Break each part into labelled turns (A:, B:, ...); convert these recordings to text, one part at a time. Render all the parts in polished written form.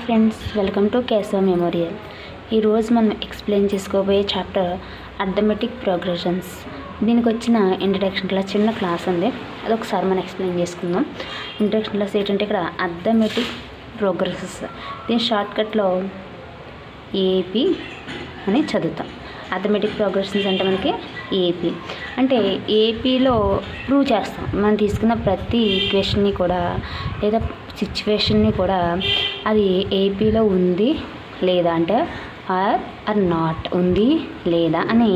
A: Friends, welcome to Keshava memorial. ఈరోజు మనం explain చేసుకోబోయే చాప్టర్ అర్థమెటిక్ ప్రోగ్రెషన్స్. దీనికి వచ్చిన ఇంట్రడక్షన్ క్లాస్ చిన్న క్లాస్ ఉంది, అదొకసారి మనం ఎక్స్ప్లెయిన్ చేసుకుందాం. ఇంట్రడక్షన్ క్లాస్ ఏంటంటే ఇక్కడ అర్థమెటిక్ ప్రోగ్రెసెస్, దీని షార్ట్కట్లో ఏపీ అని చదువుతాం. అర్థమెటిక్ ప్రోగ్రెషన్స్ అంటే మనకి ఏపీ అంటే ఏపీలో ప్రూవ్ చేస్తాం. మనం తీసుకున్న ప్రతి ఈక్వేషన్ని కూడా లేదా సిచ్యువేషన్ని కూడా అది ఏపీలో ఉంది లేదా అంటే ఆర్ నాట్ ఉంది లేదా అని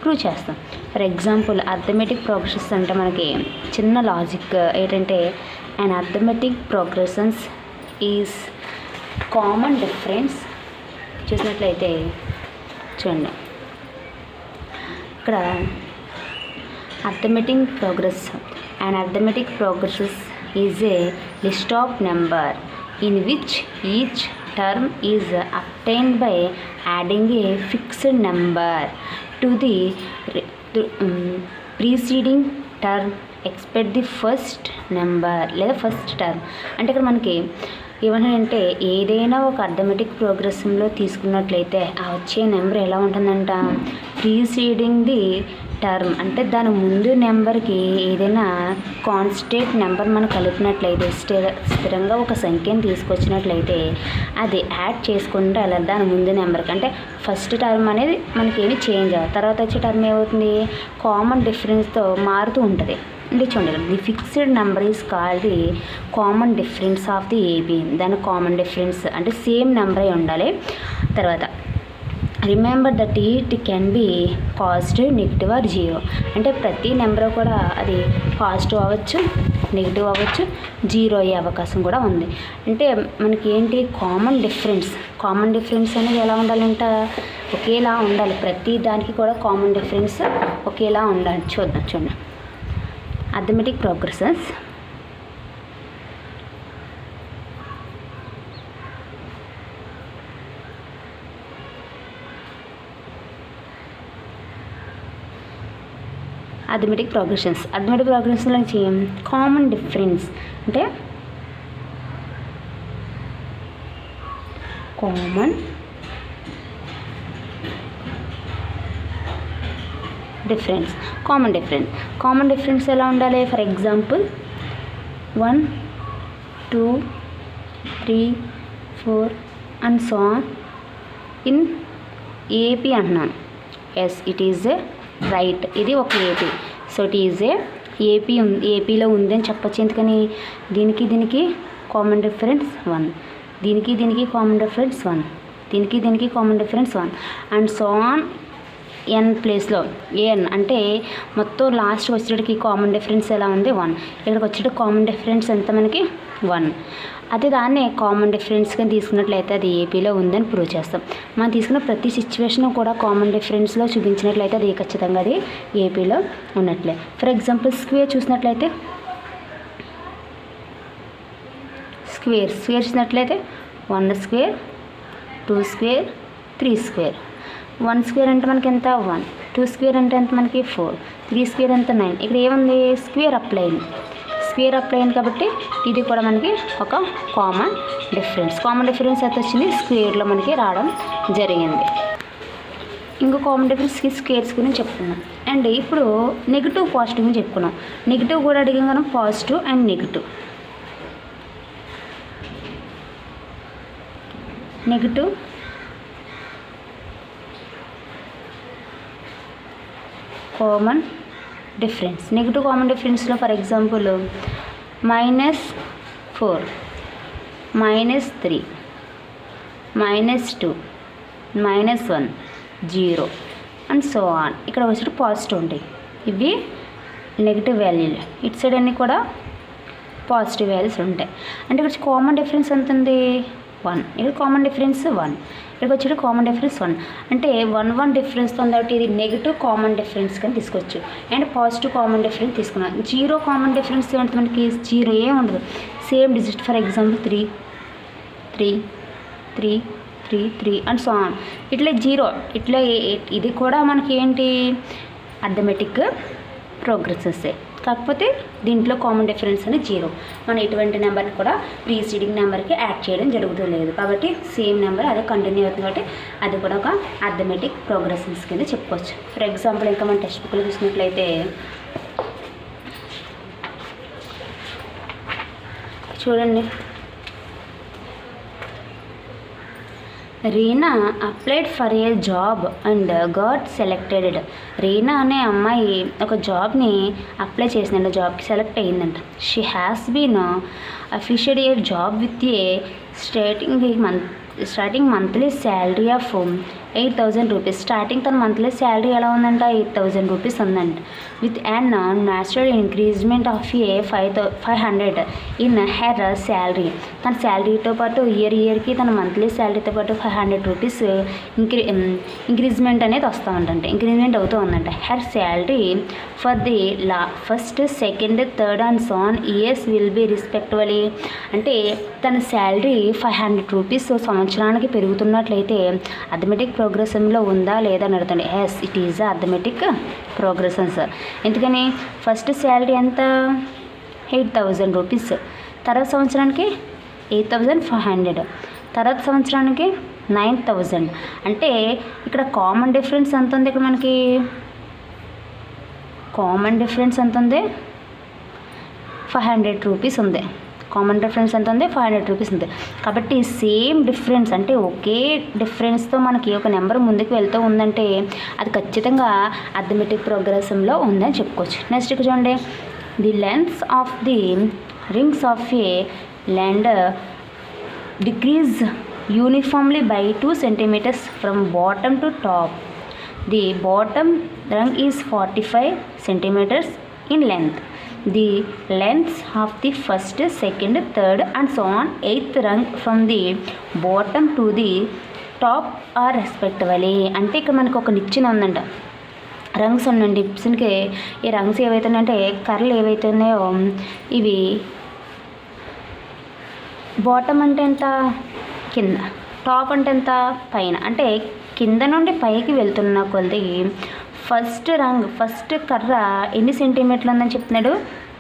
A: ప్రూవ్ చేస్తాం. ఫర్ ఎగ్జాంపుల్ అర్థమెటిక్ ప్రోగ్రెషన్స్ అంటే మనకి చిన్న లాజిక్ ఏంటంటే and arithmetic progressions is common difference. చూసినట్లయితే చూడండి, ఇక్కడ arithmetic progress and arithmetic progresses is a list of number in which each term is obtained by adding a fixed number to the preceding term except the first number లేదా first term. అంటే ఇక్కడ మనకి ఏమంటారంటే ఏదైనా ఒక arithmetic ప్రోగ్రెషన్లో తీసుకున్నట్లయితే ఆ వచ్చే నెంబర్ ఎలా ఉంటుందంట, ప్రీసీడింగ్ ది టర్మ్ అంటే దాని ముందు నెంబర్కి ఏదైనా కాన్స్టెంట్ నెంబర్ మనం కలిపినట్లయితే స్థిరంగా ఒక సంఖ్యను తీసుకొచ్చినట్లయితే అది యాడ్ చేసుకుంటూ వెళ్ళాలి దాని ముందు నెంబర్కి. అంటే ఫస్ట్ టర్మ్ అనేది మనకి ఏమి చేంజ్ అవ్వదు, తర్వాత వచ్చే టర్మ్ ఏమవుతుంది కామన్ డిఫరెన్స్తో మారుతూ ఉంటుంది. అంటే చూడండి, the fixed number is called the common difference of the AP. దాని కామన్ డిఫరెన్స్ అంటే సేమ్ నెంబర్ అయి ఉండాలి. తర్వాత remember that it can be positive, negative or zero. అంటే ప్రతి నెంబర్ కూడా అది పాజిటివ్ అవ్వచ్చు, నెగిటివ్ అవ్వచ్చు, జీరో అయ్యే అవకాశం కూడా ఉంది. అంటే మనకి ఏంటి కామన్ డిఫరెన్స్ అనేది ఎలా ఉండాలంట, ఒకేలా ఉండాలి. ప్రతి దానికి కూడా కామన్ డిఫరెన్స్ ఒకేలా ఉండాలి. చూడండి అర్థమెటిక్ ప్రోగ్రెసెస్ అర్థమెటిక్ ప్రోగ్రెషన్స్ నుంచి కామన్ డిఫరెన్స్ అంటే కామన్ డిఫరెన్స్ ఎలా ఉండాలి. For example 1 2 3 4 and so on in AP అంటున్నాను. Yes, it is a right, ఇది ఒక AP. So it is a ఏపీలో ఉంది అని చెప్పచ్చు. ఎందుకని దీనికి కామన్ డిఫరెన్స్ 1, దీనికి కామన్ డిఫరెన్స్ 1, దీనికి common difference 1 and so on n ప్లేస్లో ఏఎన్ అంటే మొత్తం లాస్ట్ వచ్చేటికి కామన్ డిఫరెన్స్ ఎలా ఉంది 1. ఇక్కడికి వచ్చేటికి కామన్ డిఫరెన్స్ ఎంత మనకి 1. అదే దాన్నే కామన్ డిఫరెన్స్గా తీసుకున్నట్లయితే అది ఏపీలో ఉందని ప్రూవ్ చేస్తాం. మనం తీసుకున్న ప్రతి సిచ్యువేషన్ కూడా కామన్ డిఫరెన్స్లో చూపించినట్లయితే అది ఖచ్చితంగా అది ఏపీలో ఉన్నట్లే. ఫర్ ఎగ్జాంపుల్ స్క్వేర్ చూసినట్లయితే స్క్వేర్ చూసినట్లయితే 1 స్క్వేర్ 2 స్క్వేర్ 3 స్క్వేర్. 1 స్క్వేర్ అంటే మనకి ఎంత 1, 2 స్క్వేర్ అంటే ఎంత మనకి 4, 3 స్క్వేర్ ఎంత 9. ఇక్కడ ఏముంది స్క్వేర్ అప్లై అయింది కాబట్టి ఇది కూడా మనకి ఒక కామన్ డిఫరెన్స్ అయితే వచ్చింది, స్క్వేర్లో మనకి రావడం జరిగింది. ఇంకో కామన్ డిఫరెన్స్ స్క్వేర్స్ గురించి చెప్పుకున్నాం. అండ్ ఇప్పుడు నెగిటివ్ పాజిటివ్ అని చెప్పుకున్నాం. నెగిటివ్ కూడా అడిగాం కదా, positive and negative common difference. Negative common డిఫరెన్స్లో for example -4 -3 -2 -1 0 and so on. ఇక్కడ వచ్చి పాజిటివ్ ఉంటాయి, ఇవి నెగిటివ్ వాల్యూలు. ఇటు సైడ్ అన్నీ కూడా పాజిటివ్ వాల్యూస్ ఉంటాయి. అంటే ఇక్కడ కామన్ డిఫరెన్స్ ఎంత ఉంది 1, ఇక్కడ కామన్ డిఫరెన్స్ 1, ఇక్కడికి వచ్చేటి కామన్ డిఫరెన్స్ 1. అంటే 1 డిఫరెన్స్ ఉంది కాబట్టి ఇది నెగిటివ్ కామన్ డిఫరెన్స్ కానీ తీసుకోవచ్చు. అండ్ పాజిటివ్ కామన్ డిఫరెన్స్ తీసుకున్నాం. జీరో కామన్ డిఫరెన్స్ అంటే మనకి జీరో ఏం ఉండదు, same digit. For example 3 3 3 3 3 and so on. ఇట్లా జీరో ఇది కూడా మనకి ఏంటి అర్థమెటిక్ ప్రోగ్రెసెస్. కాకపోతే దీంట్లో కామన్ డిఫరెన్స్ అని 0. మనం ఎటువంటి నెంబర్ని కూడా ప్రీసీడింగ్ నెంబర్కి యాడ్ చేయడం జరుగుతలేదు కాబట్టి సేమ్ నెంబర్ అదే కంటిన్యూ అవుతుంది కాబట్టి అది కూడా ఒక అర్థమెటిక్ ప్రోగ్రెషన్స్ కింద చెప్పుకోవచ్చు. ఫర్ ఎగ్జాంపుల్ ఇంకా మన టెక్స్ట్ బుక్లో చూసినట్లయితే చూడండి, Reena applied for a job and got selected. Reena అనే అమ్మాయి ఒక జాబ్ని అప్లై చేసిందంట, జాబ్కి సెలెక్ట్ అయ్యిందంట. She has been officiated a job with a starting monthly salary of 8,000 rupees. Starting తన మంత్లీ శాలరీ ఎలా ఉందంట, 8,000 రూపీస్ ఉందంట. With and natural increment of a 500 in her salary. తన శాలరీతో పాటు ఇయర్కి తన మంత్లీ శాలరీతో పాటు 500 రూపీస్ ఇంక్రీజ్మెంట్ అనేది వస్తూ ఉందంట, ఇంక్రీజ్మెంట్ అవుతూ ఉందంట. Her salary for the first, second, third and so on years will be respectively. అంటే తన శాలరీ 500 రూపీస్ సంవత్సరానికి పెరుగుతున్నట్లయితే అర్థమెటిక్ ప్రోగ్రెషన్లో ఉందా లేదా అని అడుగుతుంది. Yes, it is arithmetic progressions. ఎందుకని ఫస్ట్ శాలరీ ఎంత, 8,000 రూపీస్. తర్వాత సంవత్సరానికి 8,500, తర్వాత సంవత్సరానికి 9,000. అంటే ఇక్కడ కామన్ డిఫరెన్స్ ఎంత ఉంది, ఇక్కడ మనకి కామన్ డిఫరెన్స్ ఎంత ఉంది, 500 రూపీస్ ఉంది. కామన్ డిఫరెన్స్ ఎంత ఉంది, 500 రూపీస్ ఉంది. కాబట్టి సేమ్ డిఫరెన్స్ అంటే ఒకే డిఫరెన్స్తో మనకి ఒక నెంబర్ ముందుకు వెళ్తూ ఉందంటే అది ఖచ్చితంగా అర్థమెటిక్ ప్రోగ్రెషన్లో ఉందని చెప్పుకోవచ్చు. నెక్స్ట్ ఇక్కడ చూడండి, the length of the rings of A land decrease uniformly by 2 centimeters from bottom to top. The bottom rung is 45 centimeters in length. The lengths of the first, second, third and so on 8th rung from the bottom to the top are respectively. అంటే ఇక్కడ మనకు ఒక నిచ్చెన ఉందంట, rings ఉండండి. డిప్స్కి ఈ rings ఏవైతే ఉన్నాయంటే కర్రలు ఏవైతే ఉన్నాయో ఇవి బాటమ్ అంటే ఎంత, కింద, టాప్ అంటే ఎంత, పైన. అంటే కింద నుండి పైకి వెళ్తున్న కొద్ది ఫస్ట్ రంగ్, ఫస్ట్ కర్ర ఎన్ని సెంటీమీటర్లు ఉందని చెప్తున్నాడు,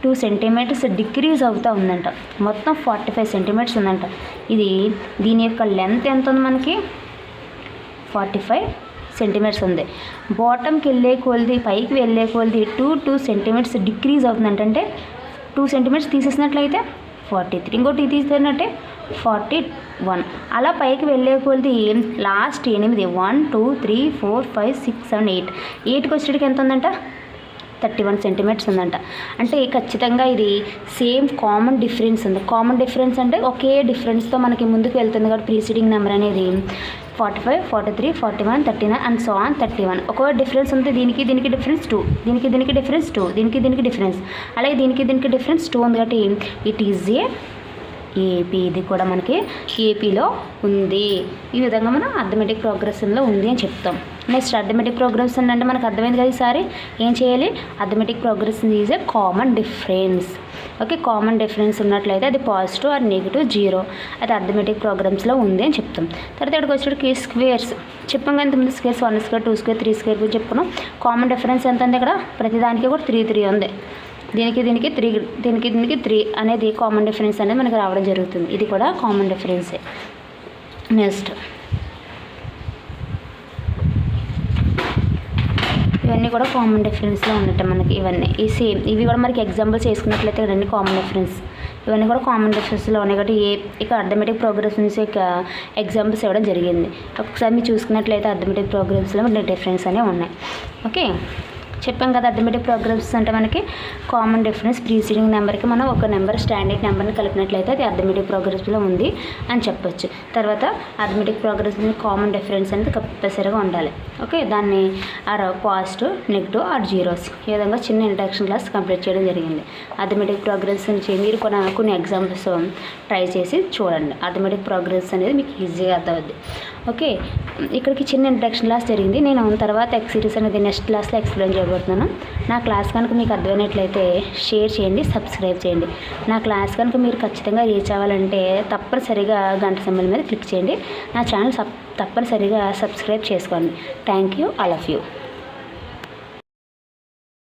A: 2 సెంటీమీటర్స్ డిక్రీజ్ అవుతూ ఉందంట. మొత్తం 45 సెంటీమీటర్స్ ఉందంట. ఇది దీని యొక్క లెంత్ ఎంత ఉంది మనకి, 45 సెంటీమీటర్స్ ఉంది. బాటమ్కి వెళ్ళే కొలది, పైకి వెళ్ళే కొలది 2 సెంటీమీటర్స్ డిక్రీజ్ అవుతుందంట. అంటే 2 సెంటీమీటర్స్ తీసేసినట్లయితే 43, ఇంకోటి తీసేసినట్టే 41. అలా పైకి వెళ్ళే కొలది లాస్ట్ 8, 1 2 3 4 5 6 7 8, 8కి వచ్చేటికి ఎంత ఉందంట, 31 సెంటీమీటర్స్ ఉందంట. అంటే ఖచ్చితంగా ఇది సేమ్ కామన్ డిఫరెన్స్ ఉంది. కామన్ డిఫరెన్స్ అంటే ఒకే డిఫరెన్స్తో మనకి ముందుకు వెళ్తుంది కాబట్టి ప్రీసీడింగ్ నెంబర్ అనేది 45, 43, 41, 39 అండ్ సో ఆన్ 31. ఒక డిఫరెన్స్ ఉంది, దీనికి దీనికి డిఫరెన్స్ 2, దీనికి దీనికి డిఫరెన్స్ 2, దీనికి దీనికి డిఫరెన్స్, అలాగే దీనికి దీనికి డిఫరెన్స్ 2 ఉంది. కాబట్టి ఇట్ ఈజ్ ఏపీ. ఇది కూడా మనకి ఏపీలో ఉంది. ఈ విధంగా మనం అర్థమెటిక్ ప్రోగ్రెషన్లో ఉంది అని చెప్తాం. నెక్స్ట్ అర్థమెటిక్ ప్రోగ్రెషన్ అంటే మనకు అర్థమైంది కదా. ఈసారి ఏం చేయాలి, arithmetic progression is a common difference. Okay, common difference ఉన్నట్లయితే అది పాజిటివ్ ఆర్ నెగిటివ్ 0, అది అర్థమెటిక్ ప్రోగ్రామ్స్లో ఉంది అని చెప్తాం. తర్వాత ఇక్కడికి వచ్చేటికి స్క్వేర్స్ చెప్పాం కదా, ఇంతకుముందు స్క్వేర్స్ 1 స్క్వేర్ 2 స్క్వేర్ 3 స్క్వేర్ గురించి చెప్పుకున్నాం. కామన్ డిఫరెన్స్ ఎంత ఉంది, ఇక్కడ ప్రతిదానికి కూడా 3 ఉంది. దీనికి దీనికి 3, దీనికి దీనికి 3 అనేది కామన్ డిఫరెన్స్ అనేది మనకి రావడం జరుగుతుంది. ఇది కూడా కామన్ డిఫరెన్సే. నెక్స్ట్ ఇవన్నీ కూడా కామన్ డిఫరెన్స్లో ఉన్నట్టు మనకి ఇవన్నీ ఈ సేమ్. ఇవి కూడా మనకి ఎగ్జాంపుల్స్ వేసుకున్నట్లయితే ఇవన్నీ కామన్ డిఫరెన్స్, ఇవన్నీ కూడా కామన్ డిఫరెన్స్లో ఉన్నాయి. కాబట్టి ఇక్కడ అర్థమెటిక్ ప్రోగ్రెషన్స్ యొక్క ఎగ్జాంపుల్స్ ఇవ్వడం జరిగింది. ఒకసారి మీరు చూసుకున్నట్లయితే అర్థమెటిక్ ప్రోగ్రెమ్స్లో మనకి డిఫరెన్స్ అనేవి ఉన్నాయి. ఓకే, చెప్పాం కదా అర్థమెటిక్ ప్రోగ్రామ్స్ అంటే మనకి కామన్ డిఫరెన్స్ ప్రీసీడింగ్ నెంబర్కి మనం ఒక నెంబర్ స్టాండర్డ్ నెంబర్ని కలిపినట్లయితే అది అర్థమెటిక్ ప్రోగ్రెస్లో ఉంది అని చెప్పొచ్చు. తర్వాత అర్థమెటిక్ ప్రోగ్రెస్ కామన్ డిఫరెన్స్ అనేది కంపల్సరీగా ఉండాలి. ఓకే, దాన్ని పాజిటివ్, నెగిటివ్ ఆర్ జీరోస్ ఈ విధంగా చిన్న ఇంట్రడక్షన్ క్లాస్ కంప్లీట్ చేయడం జరిగింది. అర్థమెటిక్ ప్రోగ్రెస్ నుంచి మీరు కూడా కొన్ని ఎగ్జాంపుల్స్ ట్రై చేసి చూడండి. అర్థమెటిక్ ప్రోగ్రెస్ అనేది మీకు ఈజీగా అర్థమవుద్ది. ఓకే, ఇక్కడికి చిన్న ఇంట్రడక్షన్ క్లాస్ జరిగింది. నేను తర్వాత ఎక్స్ సిరీస్ అనేది నెక్స్ట్ క్లాస్లో ఎక్స్ప్లెయిన్ చేయబోతున్నాను. నా క్లాస్ కనుక మీకు అర్థమైనట్లయితే షేర్ చేయండి, సబ్స్క్రైబ్ చేయండి. నా క్లాస్ కనుక మీరు ఖచ్చితంగా రీచ్ అవ్వాలంటే తప్పనిసరిగా గంట సింబల్ మీద క్లిక్ చేయండి. నా ఛానల్ తప్పనిసరిగా సబ్స్క్రైబ్ చేసుకోండి. Thank you, all of you.